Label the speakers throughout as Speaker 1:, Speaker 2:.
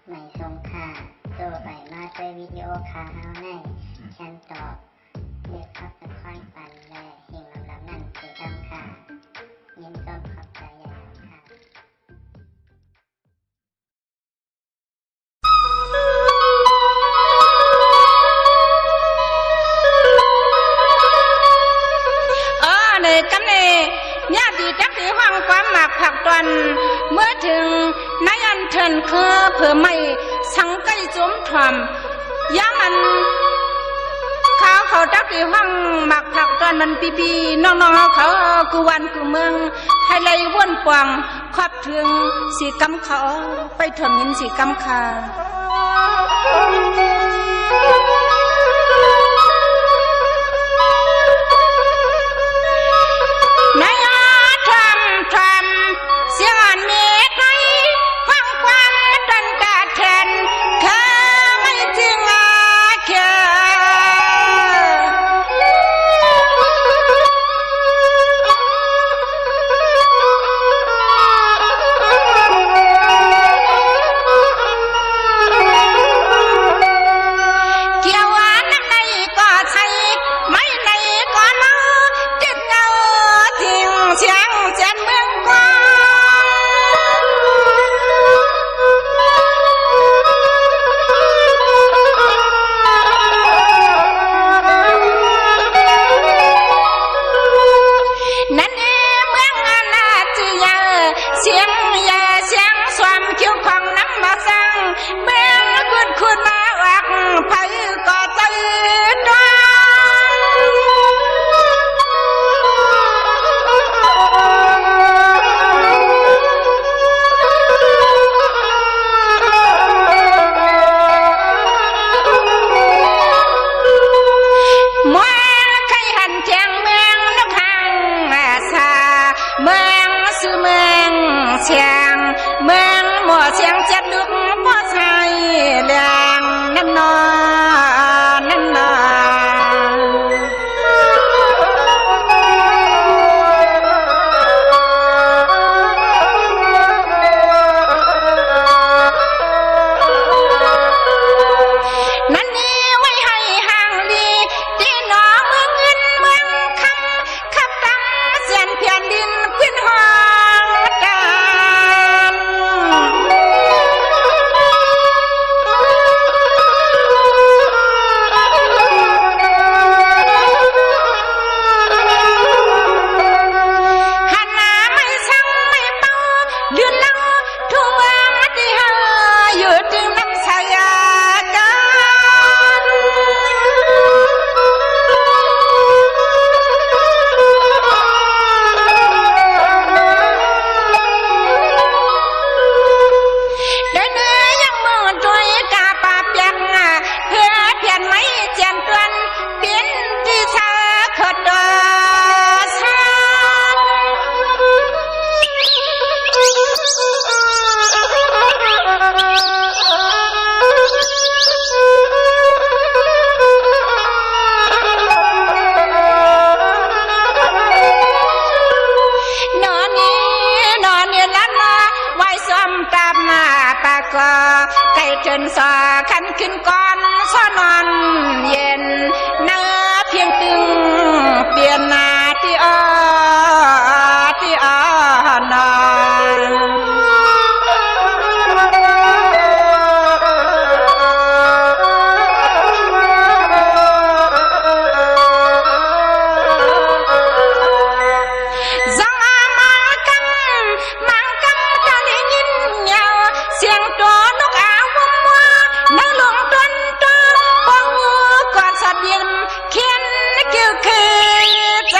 Speaker 1: ไม่ทรงค่าตัวใบมาด้วยวิดีโอคาเฮาในแคนตอบเรียกขับตะค่อยปันและหิ่งลำนั่นคือดำค่ะยินจบขอบใจใหญ่ค่ะ
Speaker 2: ในกำเนญาติจักสีห้องความหมากผักตอนเมื่อถึงนายอันเทินคือเผื่อไม่สังไก่จุ้มถ่อมย่ามันเขาจักสีห้องหมากผักตอนมันปีน้องๆเขากูวันกูเมืองให้ไล่ว่นปวงครอบถึงสีกำเขาไปถมยินสีกำคานายทำเสียงอ่อนเมฆให้ฟังความตันกาแทนข้าไม่จริงเขียวหวานน้ำในก็ใช่ไม่ในก็น้อจิตเงาทิ้งเสียงเจนเมืองกว้างนั่นเองเมืองอนาจิยาเสียงยาเสียงสวมคิ้วของน้ำมาสังเมืองคุณมาวักไผก็ใจดวมองใครหันเทียงเมืองนกหางสาเมืองสื่อเมืองเชียงเมืองหมัวเชียงจัดดุกพ่อชายเลียงนั่นนอนั่นนอนั่นนี่ไว้ให้ห่างดีที่หนอเมืองเงินเมืองคำขับตำเสียนเพียนดินขึ้นห้องดานหันหน้าไม่สั่งไม่เป่าเดือนเล่าทุ่งเมืองที่เฮาอยู่จึงน้ำสายกันเดินเนื้อยังมือตัวกาปาเปียกเพื่อเพียนไม่เจียนตวนเปลี่ยนที่ชาขดดอชานอนนี่ลันมาไว้ซ้อมตามมาปากกอไก่เทินสอขันขึ้นก่อนสอนอนเย็นเนื้อเพียงตึงเปลี่ยนหน้าที่นอนจังมังกันตาได้ยินเงาเสียงตัวนกอาวัวนั่งลงต้นปองงูกอดสัตว์ยิ้มเขียนคิ้วคือใจ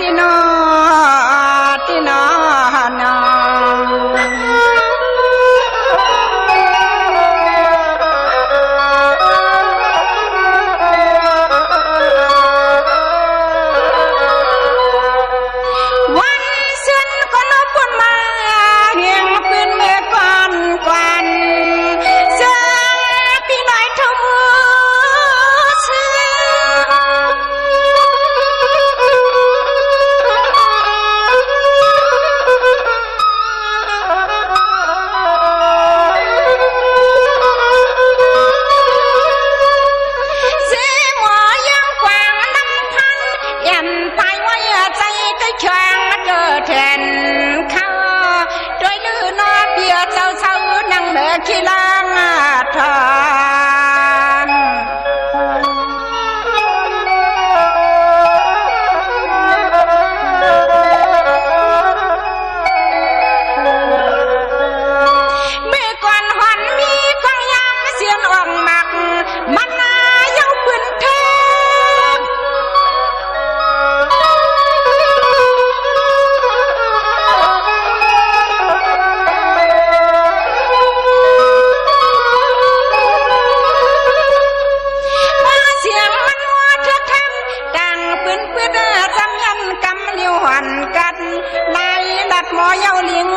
Speaker 2: ที่นอที่นอนอวันเส้นก็นบวนมาเฮียงปืนเมื่อก่อนกวนเสื้อพี่น้อยเท่ามือเสื้อหมอยังกวางน้ำพันยันไปไว้ใจก็แข็งเกิดแทนเขาโดยลือนอเบียเจ้าเช้านั่งเดือขี้ลางทอนเมื่อก่อนหอนมีกองยามเสียงอ่องหมักมันเย้าปืนเทกเสียงมันวัวเธอทันดังปืนปืนจำยันกำเลี้ยวหันกันไล่ดัดหมอเย้าลิง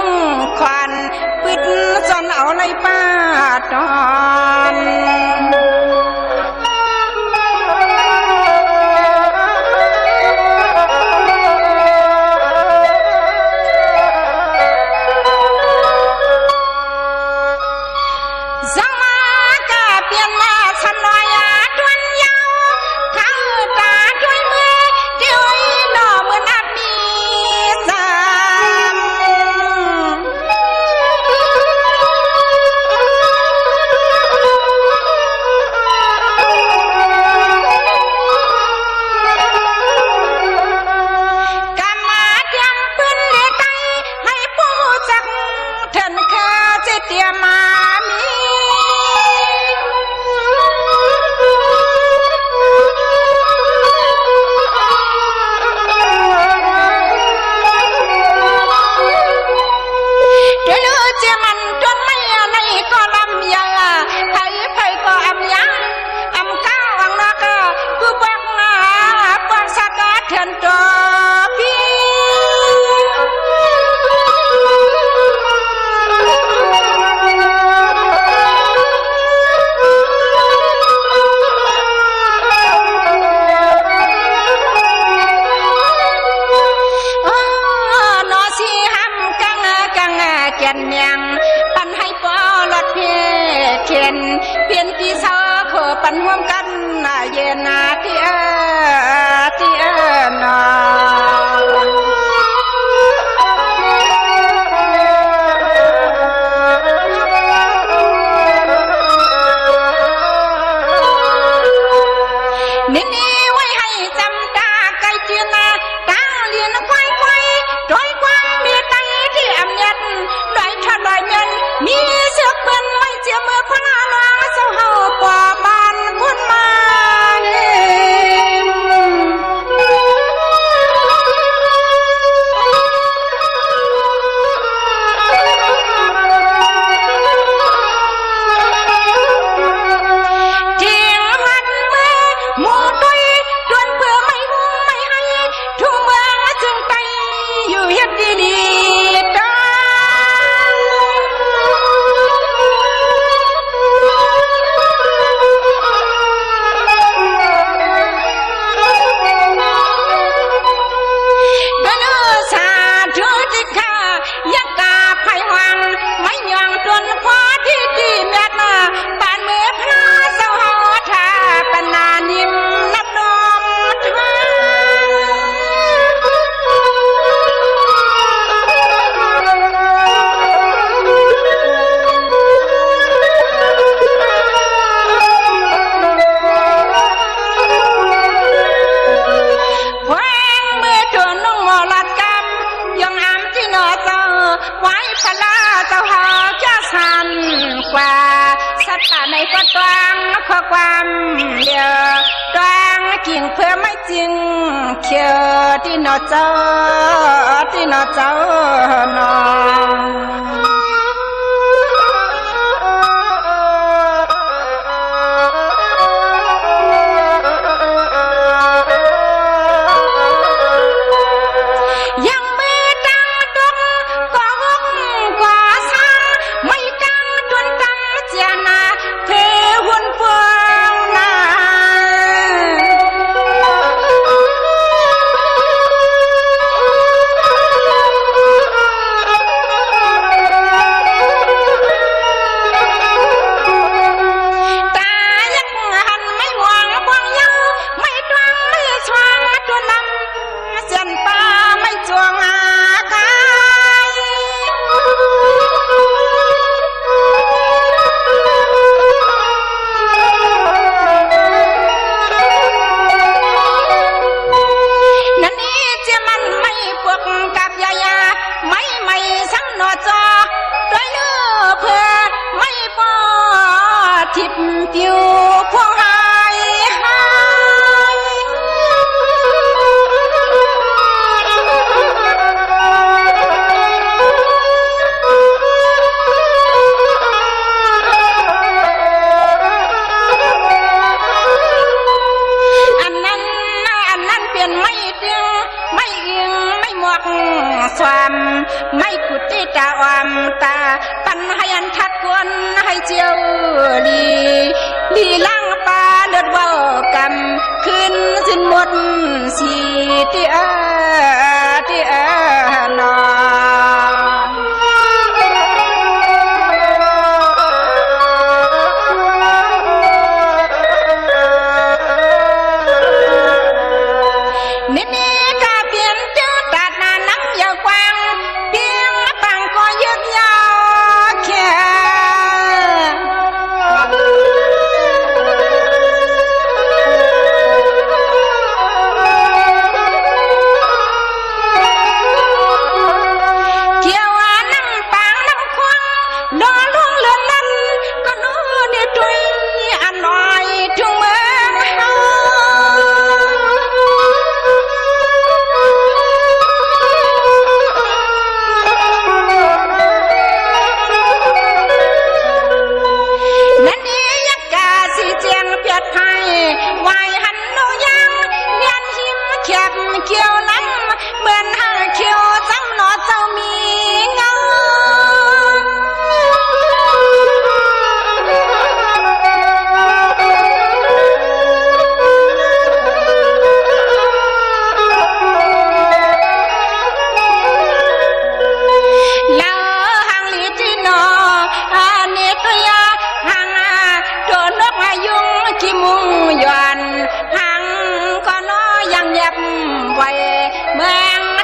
Speaker 2: ควันปืนจนเอาเลยป้าตอนสังมากะเปลี่ยนมาฉันน้อยดวนยาวข้าตาด้วยมือเดียวหน่อมือนับมีสามกำมาเตรียมปืนเลี้ยไตให้ผู้จักเถินข้าจะเตรียมมามีเดี๋ยวลือเจมันจนไม่ในก็ลำยาไผก็อำยังอำก้าวอังนักผู้บังปวงสักเถินจอพี่นอสีห้ำกังเกียนเมียงปันให้ปอลดเพียเขียนเปลี่ยนที่เศร้าเพื่อปันห่วมกันเย็นที่นอนี่ไว้ให้จำตาไกลเจียนตั้งเรียนควายโดยความมีใจที่อำยัดโดยทอดอยเงินมีเสือกเปิ้นไม่เจียมือพลาลาเจ้าเฮาปอบานพุ่นมาในก็ตวางข้อความเดียวตวางกิ่งเพื่อไม่จริง เขียวที่นอเจ้าที่นอเจ้านอความไม่ขุดที่ตาอมตาปันให้อันทัดกวนให้เจียวดีล่างปลาเลือดว่ากำขึ้นสิ้นหมดสีที่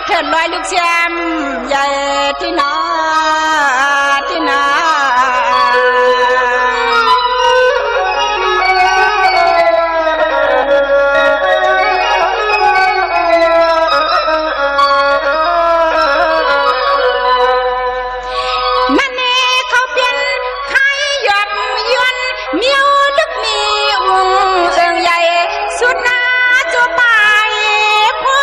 Speaker 2: นอลอยลูกแชมใหญ่ที่นามันเน่เขาเป็นใครหยดยวนเมียวลึกมีอุ้งเอิงใหญ่สุดนาจูปายพ่อ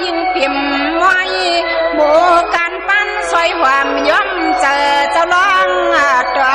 Speaker 2: ยิงพิมพ์ไว้โบการปั้นซอยความย่อมเจอเจ้าร้องตัว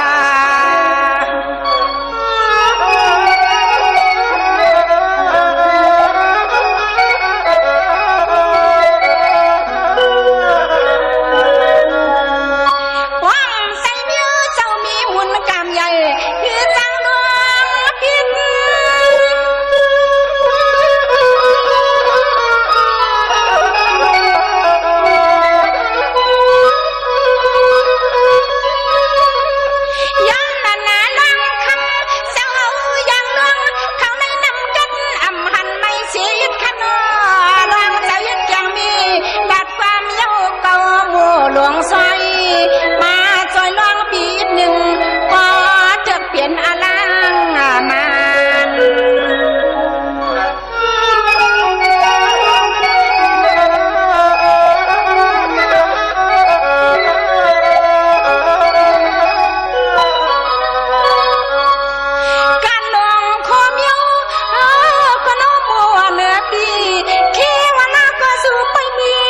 Speaker 2: หลวงซอยมาจอยลองปีหนึ่งก็จะเปลี่ยนอลังมาการลงโคมยก็น้องมัวเนื้อปีแค่วันละก็สู้ไปมี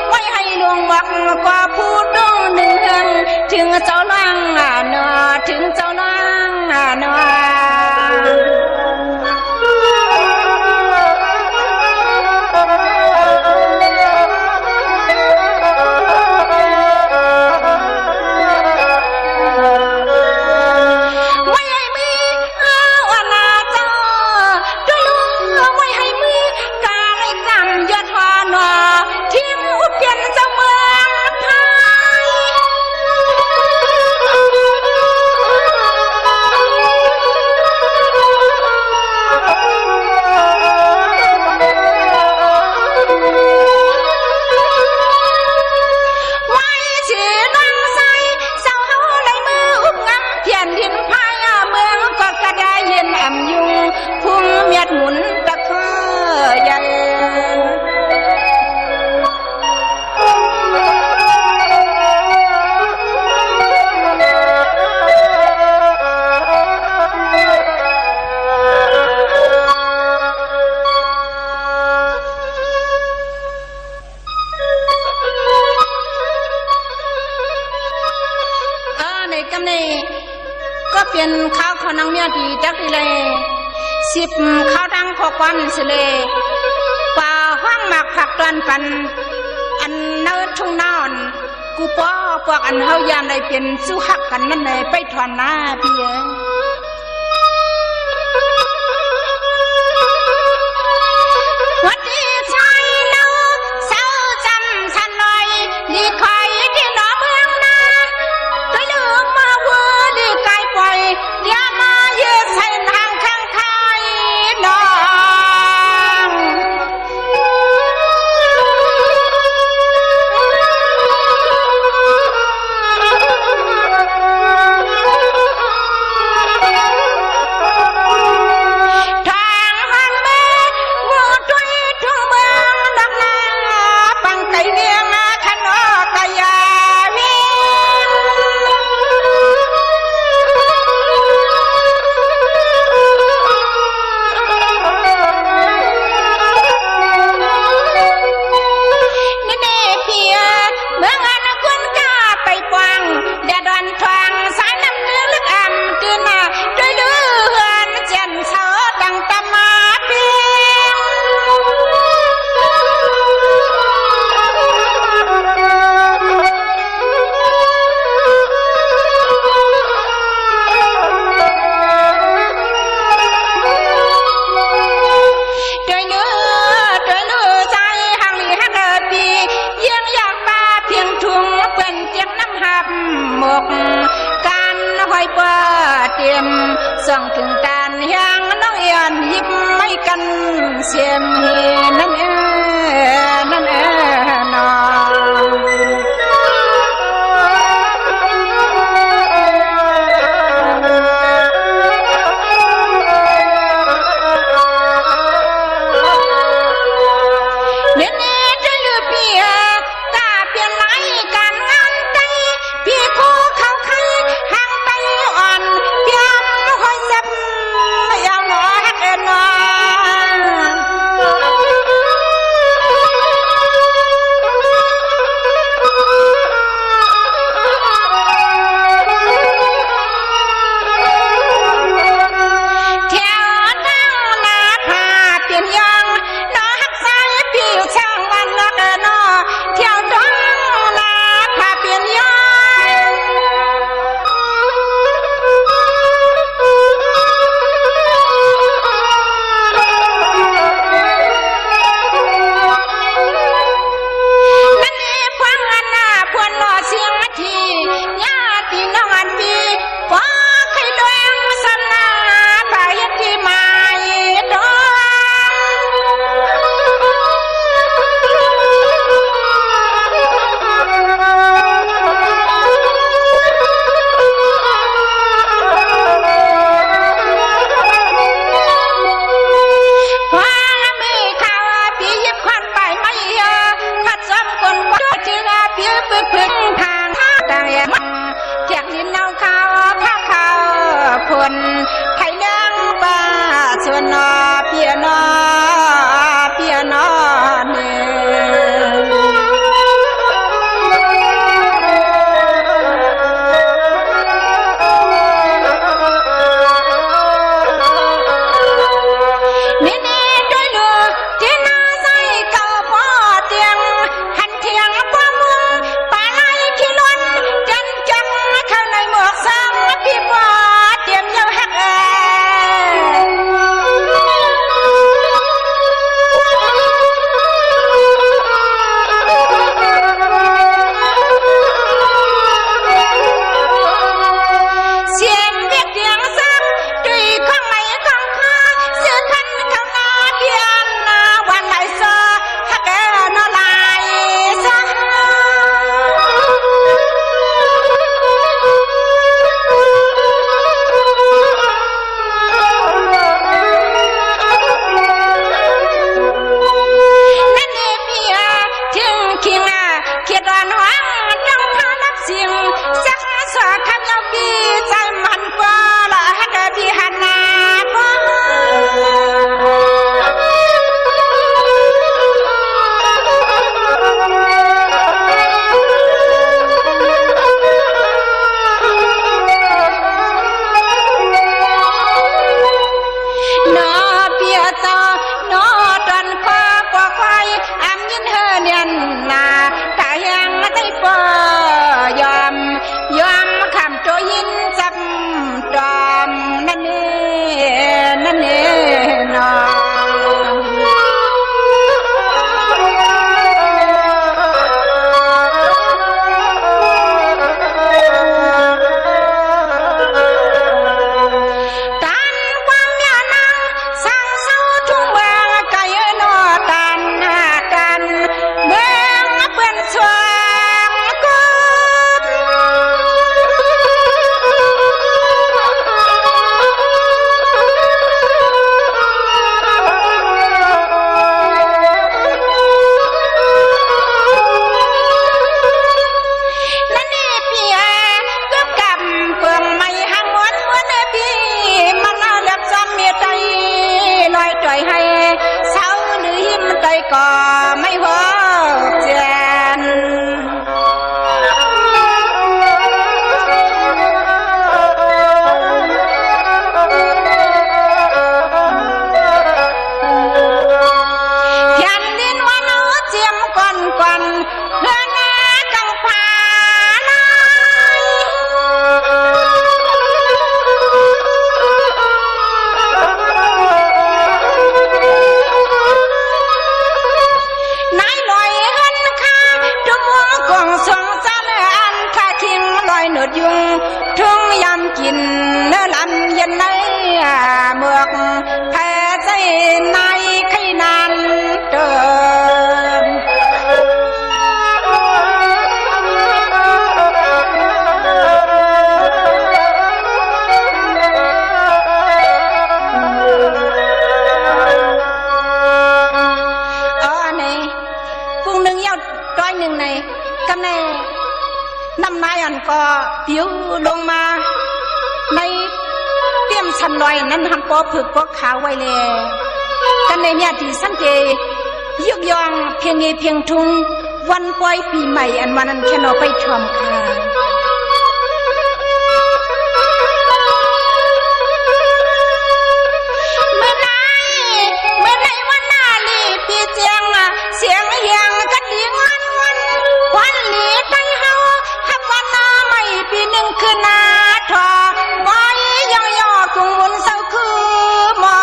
Speaker 2: ไว้ให้หลวงวักกว่าผู้ดงหนึ่งถึงเจ้าล่างเนอถึงเจ้าล่างเนอหมุนตะเคใหญ่ในกำนี้ก็เปลี่ยนข้าวเขานังเมียดีจักทีเลยสิบข้าวดังขอความสิเลป่าห้างหมากผักตอนปันอันเนินทุ่งนอนกูป้อพวกอันเฮายามได้เปลี่ยนสู้หักกันนั่นเลยไปถอนหน้าพี่เอ๋วัดดีชายเนาเศร้าจำฉันหน่อยดีคอยที่หนอเมืองนาก็ลืมมาเวอดีไกลปล่อยเดี๋ยวมาเยือกใส่ทางข้างน้องทางหันแม่งูตุยทุ่งเมืองดำนาปังไก่เวียงขนอกะยาวิเมืองอันคุณกาไปกวางแดดดอนทางสายน้ำเนื้อลึกอ่ำตื่นมาด้วยเลือนเจนเสาดังตะมาเพียงด้วยเนื้อใจห่างหลีหันปีเยี่ยงอยากตาเพียงทุ่งเป็นเจียงน้ำหับหมกการหอยปลาเตรียมส่องถึงตาลยังน้องเอียนยิบไม่กันเสียมเฮนั่นนั่นนอ กินเนื้อลันยันในเมือกแพ้ใจในไข่นานเดิมกำในน้ำนายอันก็ผิวลงมาในเตี้ยมชันลอยนั้นหันปอผึกปอขาวไว้เลยกันในเนี่ยที่สังเกตยุกยองเพียงเงเพียงทุงวันปล่อยปีใหม่อันวันนั้นแค่นอไปชมค่ะเมื่อไหนวันนาลีปีเจียงเสียงเฮียงกันดีงานวันหลีไตเฮาฮับวันนาไม่ปีหนึ่งคือนาทอไว้ย่อกุงมุนเศร้าคือหมอ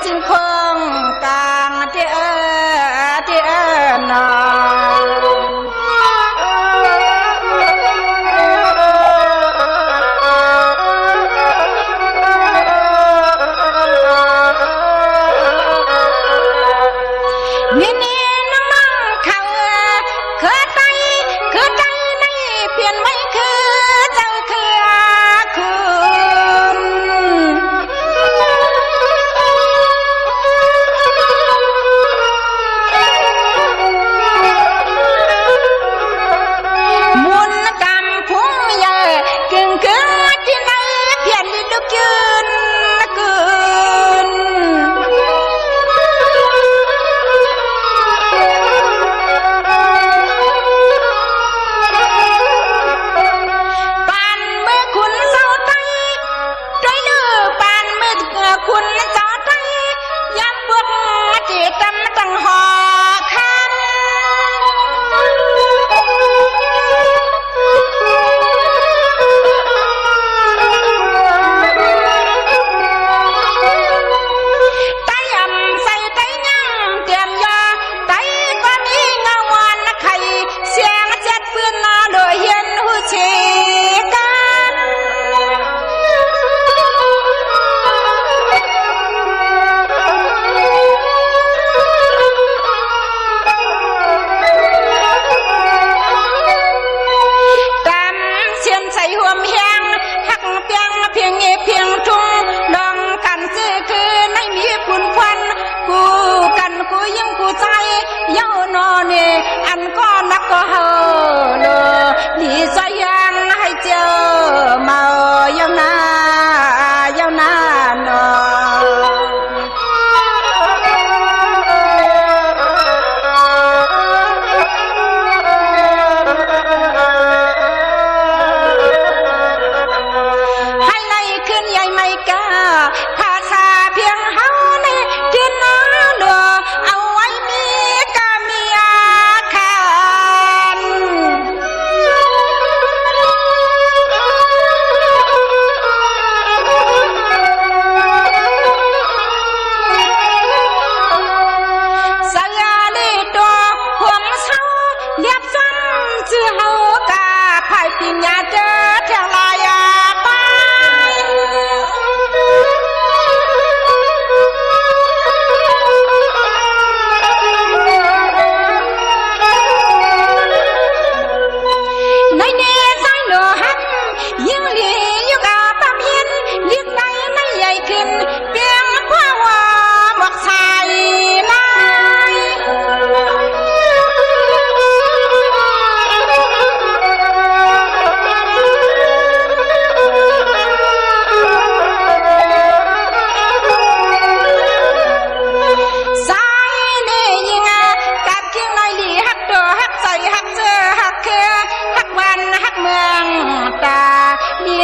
Speaker 2: จึงคงกลางเจ้านอ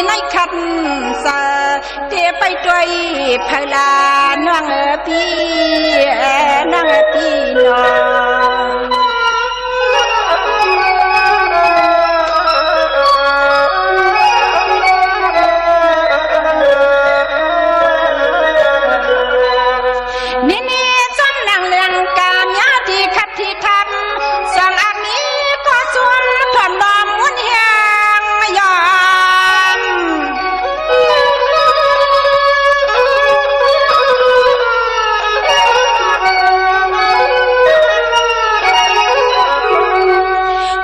Speaker 2: ในคันสาเทไปด้วยพลาน้องพี่น้องพี่น้องนี่จำนางเรื่องกามยาที่ขัดที่ทำสังอามีก็ส่วนถอนดอมมุนเฮียงยอม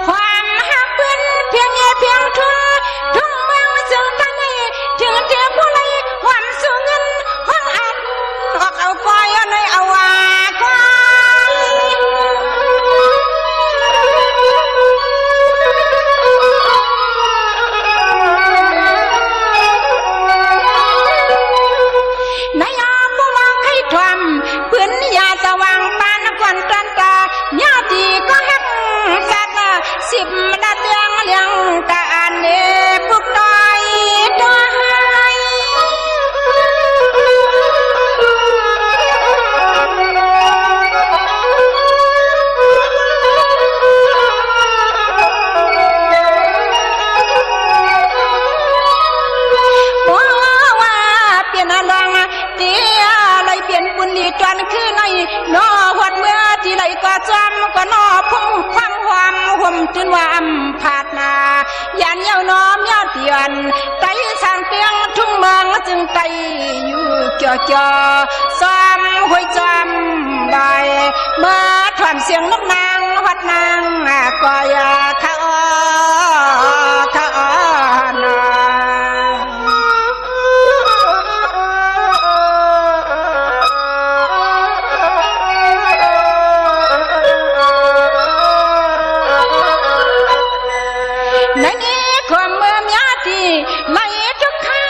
Speaker 2: ความหักเป็นเพียงเพียงทุ่งเมืองซึ่งท่านนี้ถึงเจ้าผู้ไล่ความสูงเงินห้องอัดออกเอาปล่อยเอาในเอาว่าพื้นยาสว่างปานควันตันตาญาติก็หักสัตว์สิบนาเลี้ยงตาอันเนปุกน้อยตัวให้ว่าเปลี่ยนอะไรเดียเปลี่ยนปุ่นลีจวนคือในนอหัดเมื่อที่ไหลก็จำก็นอพุ่งฟังความห่มจนวามผาดนายันเย้าน้อมเย้าเตียนไตสางเตียงทุ่งเมืองจึงไตอยู่เกี่ยวเกี่ยวซ้ำห้วยจำได้เมื่อถอนเสียงนกนางวัดนางก็อยาข้านาในนี้ความเมื่อญาติไหลทุกข้า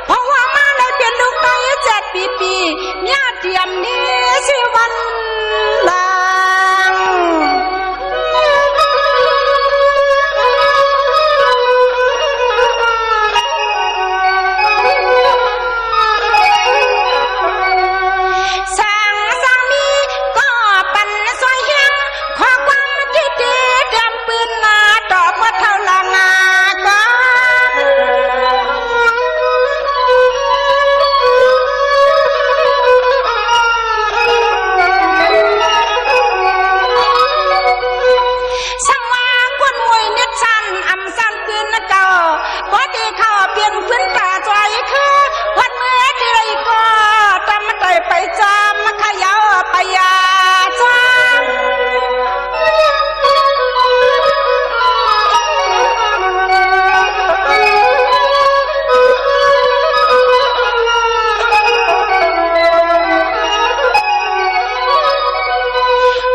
Speaker 2: เพราะว่ามาได้เป็นลูกไต7 ปีญาติยำนี้สิวันลางสางมีก็ปั่นซอยเฮียงขอความที่เตรียมปืนมาตอกว่าเท่าลังก็สังว่าคนมวยเน็ตสันอำสันปืนเก่าพอที่เขาเปลี่ยนพื้นตาใจคือวันเมื่อที่ไรก็ตามมาไต่ไปจำมาขยาวไปยาจ้า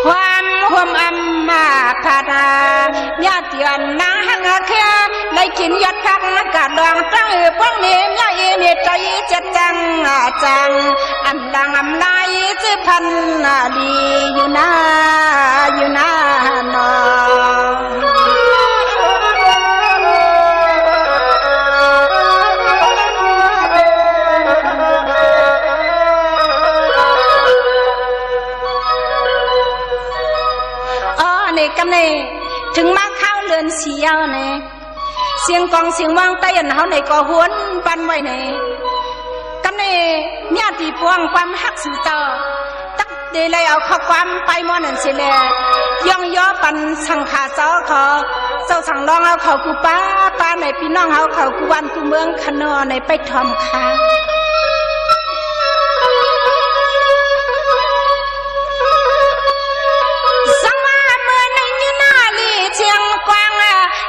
Speaker 2: ความห่วมอำมาพาดาญาติยันนางหังแค่ได้กินยอดพักกาดดองตั้งพวกนี้ยายเนใจจัดจังอำดังอำลายจื้อพันดีอยู่นะนอกำเนถึงมาเข้าเรือนเสียวเนเสียงกองเสียงวางใต้ยันเขาในก็หวนปันไว้เนกำเนญาติพวงความหักสู่ต่อตักเดลัยเอาข้อความไปมอนันเสียแลย่องย่อปันสังขาเจ้าขอเจ้าสั่งลองเอาเขากูป้าในพี่น้องเอาเขากูวันกูเมืองขนอในไปทอมค้าสังว่าเมื่อในยืนหน้าลีเชียงกวาง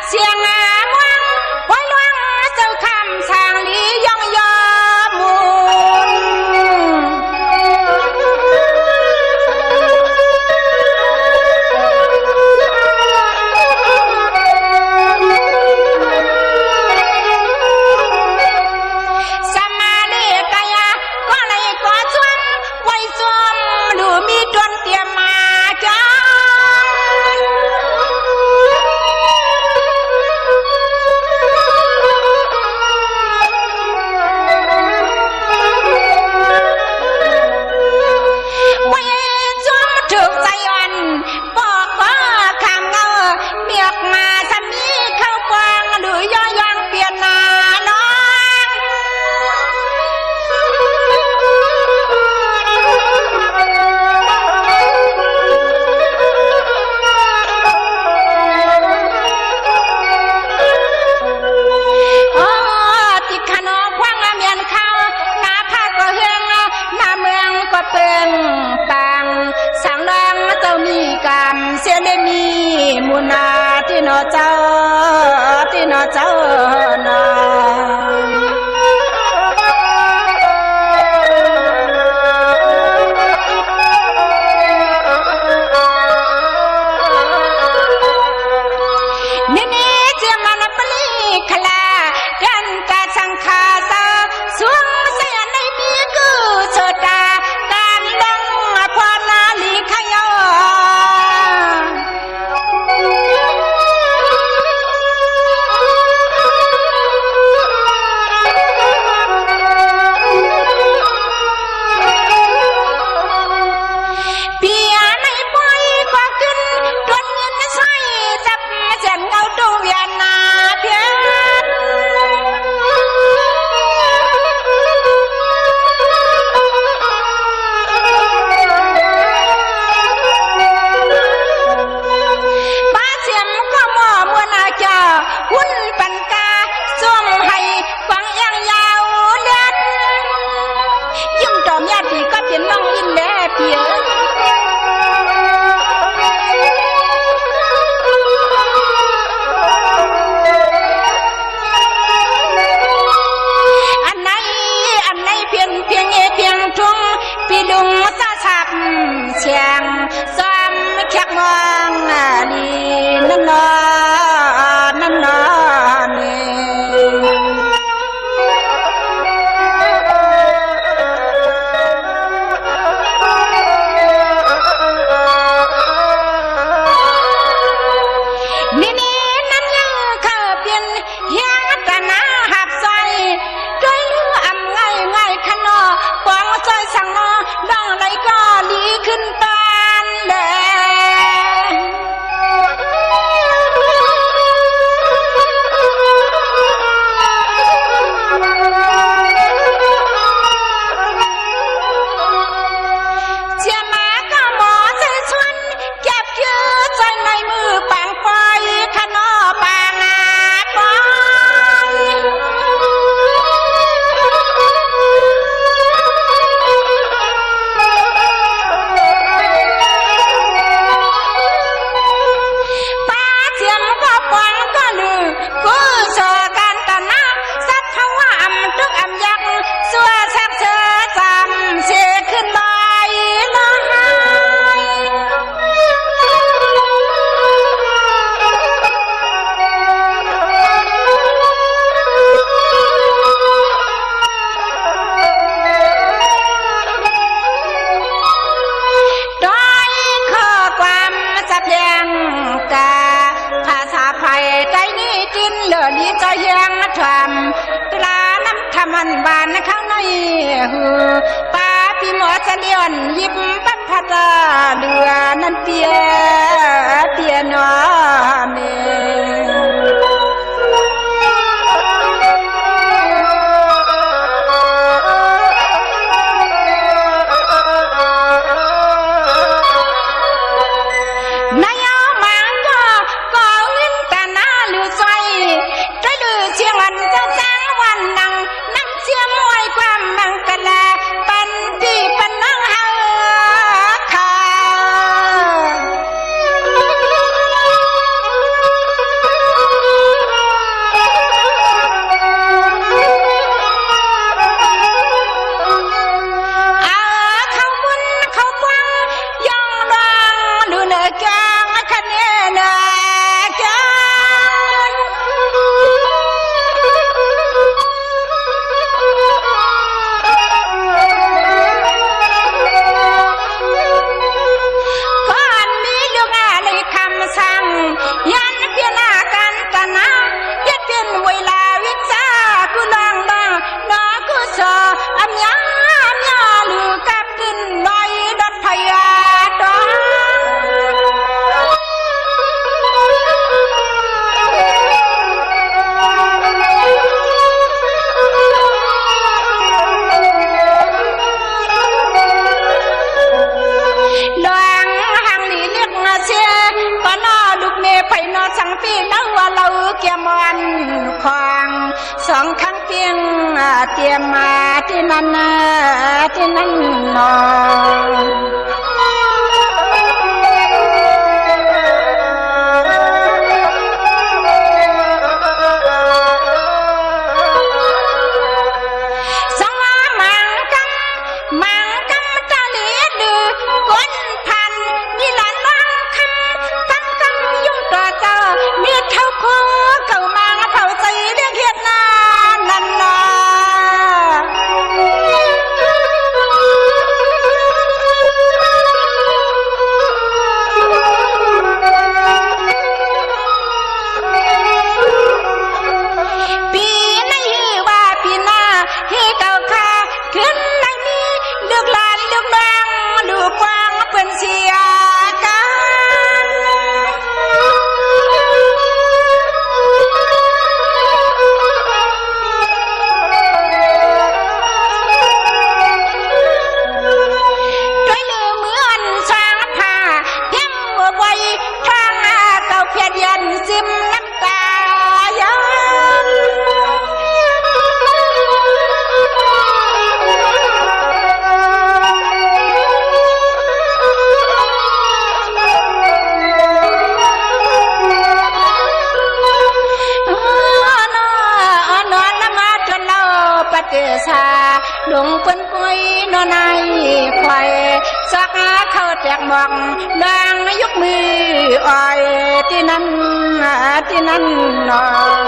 Speaker 2: เสียงม่วงไว้ลวงเจ้าคำสางลีย่องย่อมูลสมา เจ้าที่นอเจ้านาเชียงซ้อมแขกมองดีนั่นนอนั่นนอนี่นี่นั่นยังเข้าเปลี่ยนเฮียงตะนาหับซอยด้วยเลืออำง่ายขนอปองซอยสั่งนอดองไหลก็ลีขึ้นปานแลเจียมาก็หมอใส่ชวนเก็บยื้อใจในมือปางปอยขนอปางอาปอยดีใจยังทำตลาน้ำทำมันบานข้างในหูป้าพี่หมอจะเลียนยิบปัดพัดเดือนั่นเปียนอเมสองครั้งเพียงเตรียมมาที่นั่นนอน หลงเปิ้นกุยนอนในควายสักเข้าแจกหมอกดังยกมืออ้อยที่นั่นนอน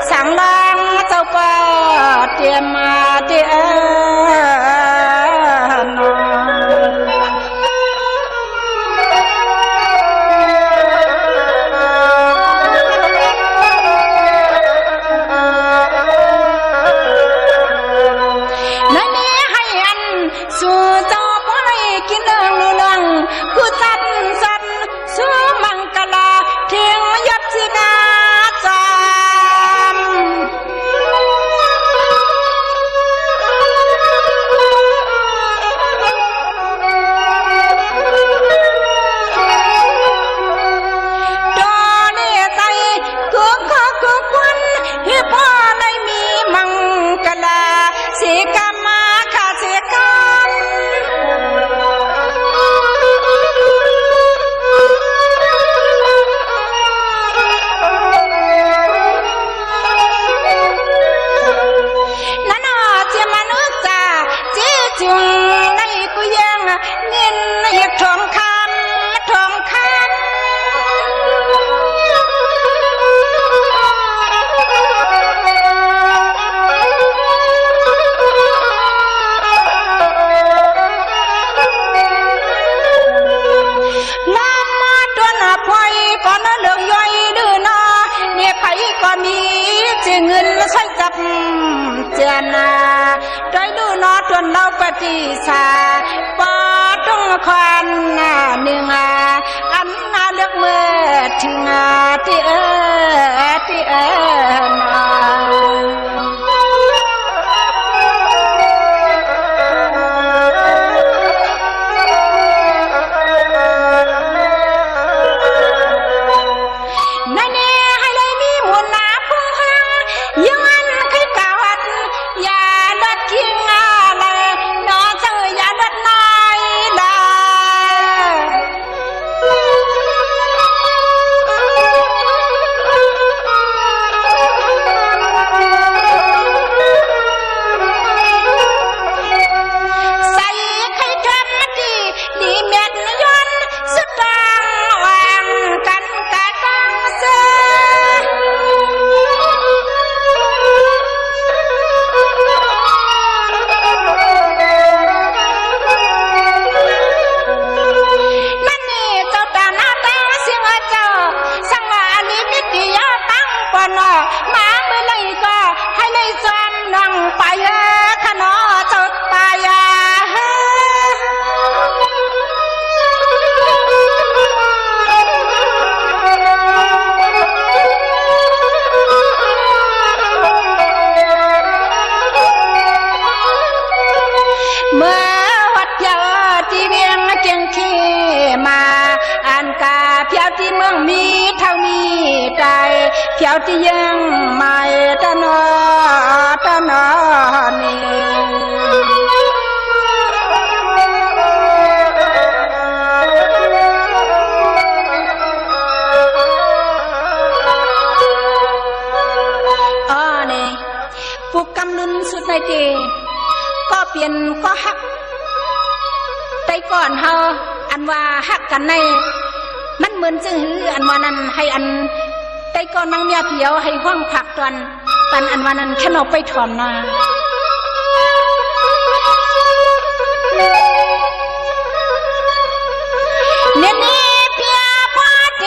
Speaker 2: สั่งล้างเจ้าป่าเตรียมมาเตียนนั่นนี่ให้อันสู่เจ้าป่ากินเรื่องผู้สัตสู้มังกลาเทียงยับสิกาเงินใช้จับเจนาโดยดูนอจนเราปฏิสาปอต้องควันหนึ่งอันเลือกเมื่อถึงที่เที่ยวที่ยังไม่ตะนอนี่ ก่อนเฮาอันว่าฮักกันในมันเหมือนจื้ออันว่านั้นให้อันแต่ก่อนนางเมียเพียวให้ห้องผักตอนปันอันว่านั้นแค่นอกไปถอมนาเนเน่เพียพอเจ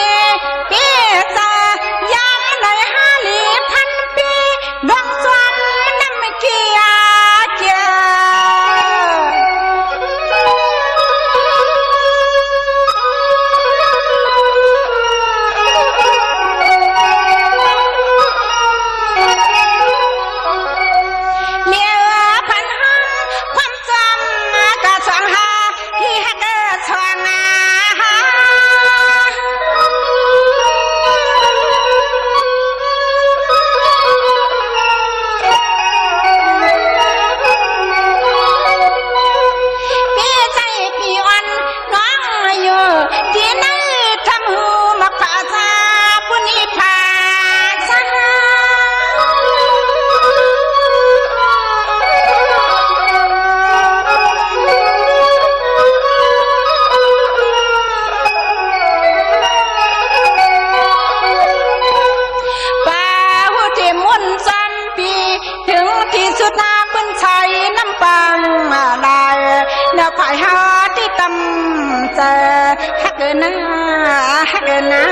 Speaker 2: เปียจะยังใน5 ลีพันปีดวงสวรรค์น้ำเกียเจียเมียพันห้องความจำกะสองหาที่ฮักเกอร์สองนาที่นั่นทำหูมักผาซาปุณิภาซาป่าหูที่มุ่นสันปีถึงที่สุดนาเป็นใช้น้ำปังมาลายแนวฝ่ายหาที่ตำเจอฮักเกนาฮักเกนา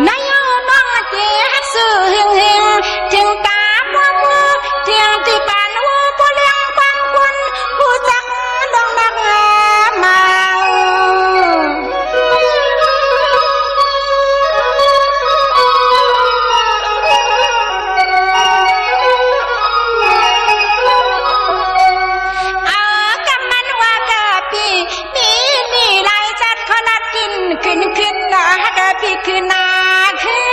Speaker 2: นายน้องเตี้ยสื่อหึงหึงถึงตามัวมัวเที่ยงที่ปานหูผู้เลี้ยงความคุณผู้จักดองนักมาขึ้นนะฮักพี่ขึ้นนาขึ้น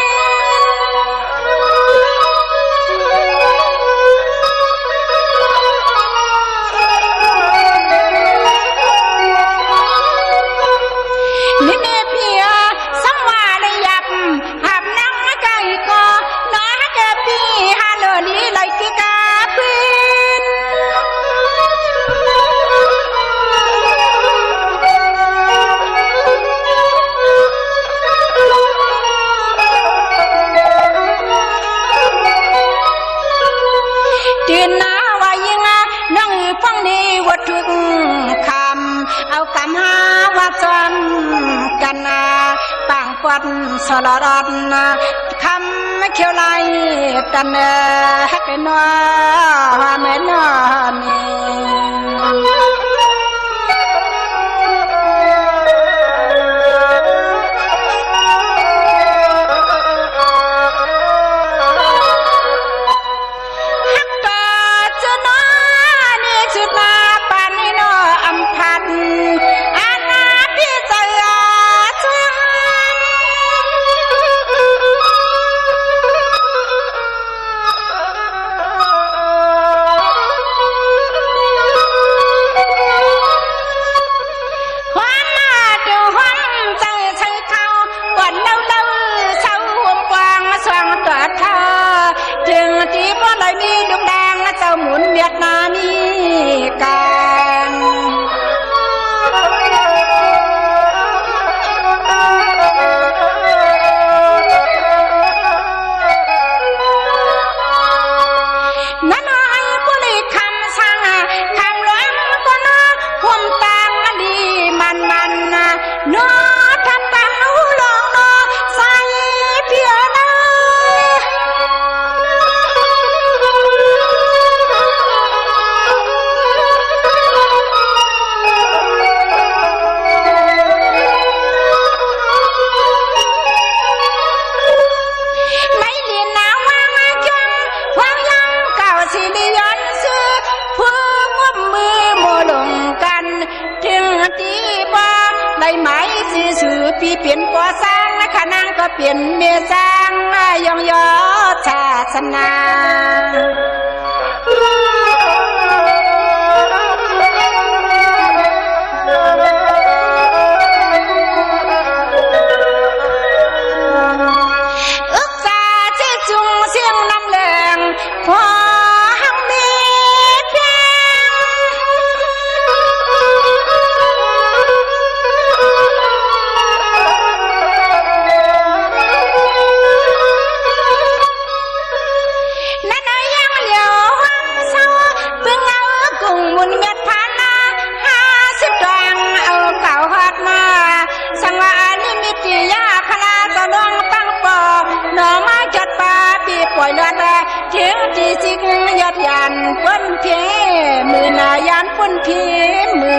Speaker 2: นี่เนเพียสังวาเลยยับหับนั่งไก่ก็น้อยฮักพี่ฮาโลลีไลกิกาพื้นตื่นหน้าว่ายังนั่งฟังดีวัตถุคำเอาคำหาว่าจำกันต่างกวัดสลอดคำเขียวไหลกันฮักนัวแม่นนี่ถึงที่บ่เลยมีดวงแดงเจ้าหมุนเวียดนามีกันนั่นให้ผู้ลิคำสั่งคำล้มก็น่าคมตังดีมันเนื้อทำตังหูลองนอใส่เพียนะ ปีเปลี่ยนก่อสร้างขนางก็เปลี่ยนเมียสร้างยองยอศาสนา เทียงจีจิกยอดยานป้นเพียมือนายานป้นเพียมื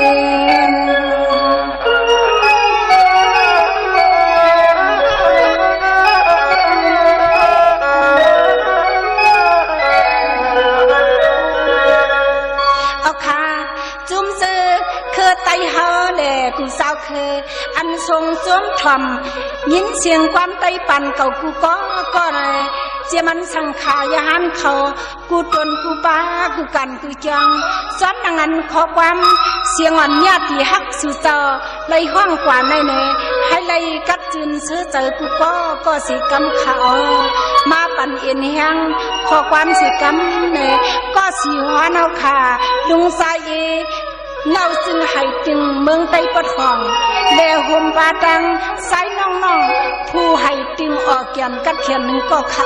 Speaker 2: อไตเฮาแหล่กูสาวเคยอันทรงจ้วมถ่อมยินเสียงความไตปั่นเก่ากูก็เลยเจียมันสังขายาหันเขากูตนกูป้ากูกันกูจังซ้อนดังนั้นขอความเสียงอ่อนญาติฮักสู่เจ้าเลยห้องกว่าในเนให้เลยกัดจืนซื้อเจอกูก็สิกำเขามาปั่นเอ็นแหงขอความสิกำเนก็สิหัวเนาขาลุงสายเงาจึงให้จึงเมืองไต้ปดห้องเลห่มปาตังใส่น้องผู้ให้จึงออกเกียนกัดเขียนหนึ่งก็ขา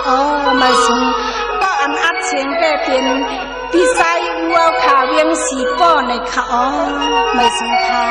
Speaker 2: มาสูงก็อันอัดเสียงแก่เปลี่ยนพี่ใส่วัวขาเวียงสีป้อในขาไม่สูงค่ะ